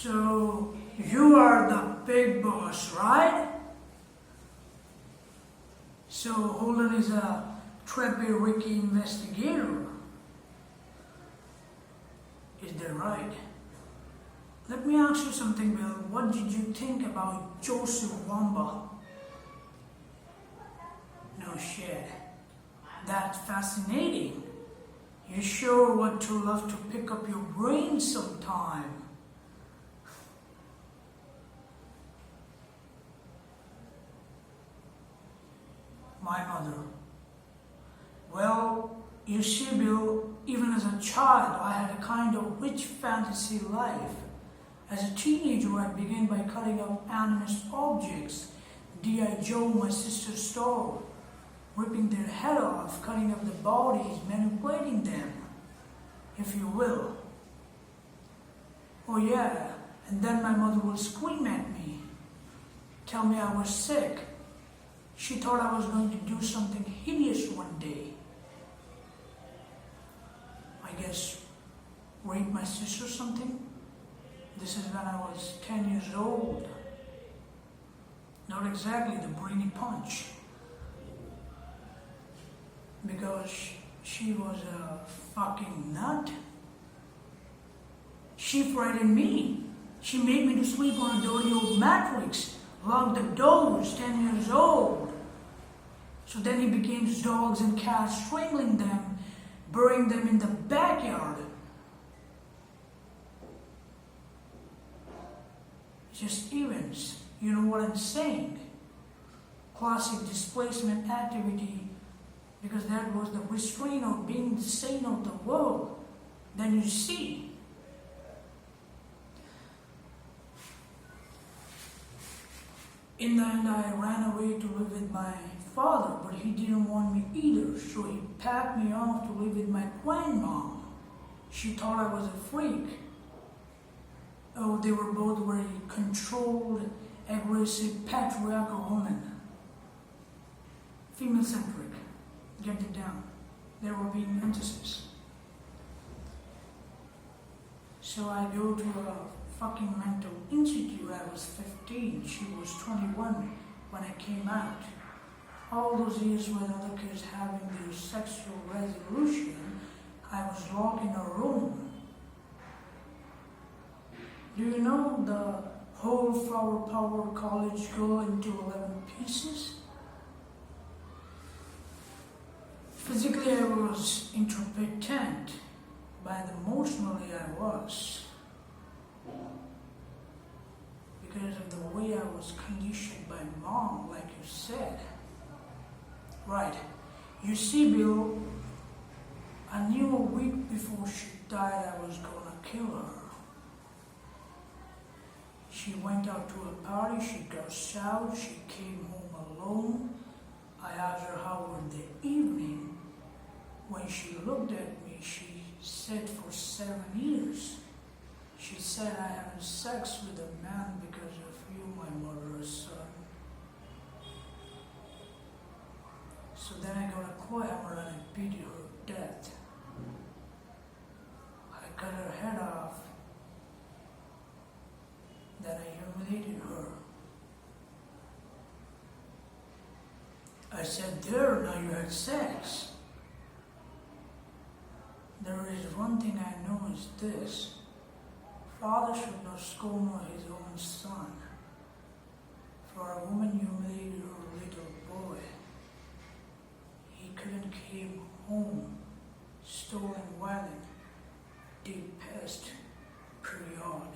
So, you are the big boss, right? So, Holden is a Treppy Ricky investigator. Is that right? Let me ask you something, Bill. What did you think about Joseph Wamba? No shit. That's fascinating. You sure would to love to pick up your brain sometime. My mother. Well, you see, Bill, even as a child, I had a kind of rich fantasy life. As a teenager, I began by cutting up animist objects. D.I. Joe, my sister's doll, ripping their head off, cutting up the bodies, manipulating them, if you will. Oh yeah, and then my mother would scream at me, tell me I was sick. She thought I was going to do something hideous one day. I guess rape my sister or something. This is when I was 10 years old. Not exactly the brainy punch. Because she was a fucking nut. She frightened me. She made me to sleep on a dirty old mattress, locked the doors, 10 years old. So then he became dogs and cats, strangling them, burying them in the backyard. Just events, you know what I'm saying? Classic displacement activity, because that was the restraint of being sane of the world. Then you see. In the end, I ran away to live with my father, but he didn't want me either, so he packed me off to live with my grandmom. She thought I was a freak. Oh, they were both very controlled, aggressive, patriarchal women. Female-centric. Get it down. There were being emphasis. So I go to a fucking mental institute. I was 15. She was 21 when I came out. All those years when other kids having their sexual resolution, I was locked in a room. Do you know the whole Flower Power College go into 11 pieces? Physically I was incompetent, but emotionally I was. Because of the way I was conditioned by mom, like you said. Right. You see, Bill, I knew a week before she died I was gonna kill her. She went out to a party, she got out, she came home alone. I asked her how was the evening. When she looked at me, she said for 7 years. She said, I had sex with a man because of you, my murderous son. So then I got a clamor and I beat her to death. I cut her head off. Then I humiliated her. I said, there, now you had sex. There is one thing I know is this. Father should not scorn his own son. For a woman humiliated her little boy. He couldn't came home, stolen violent, deep past period.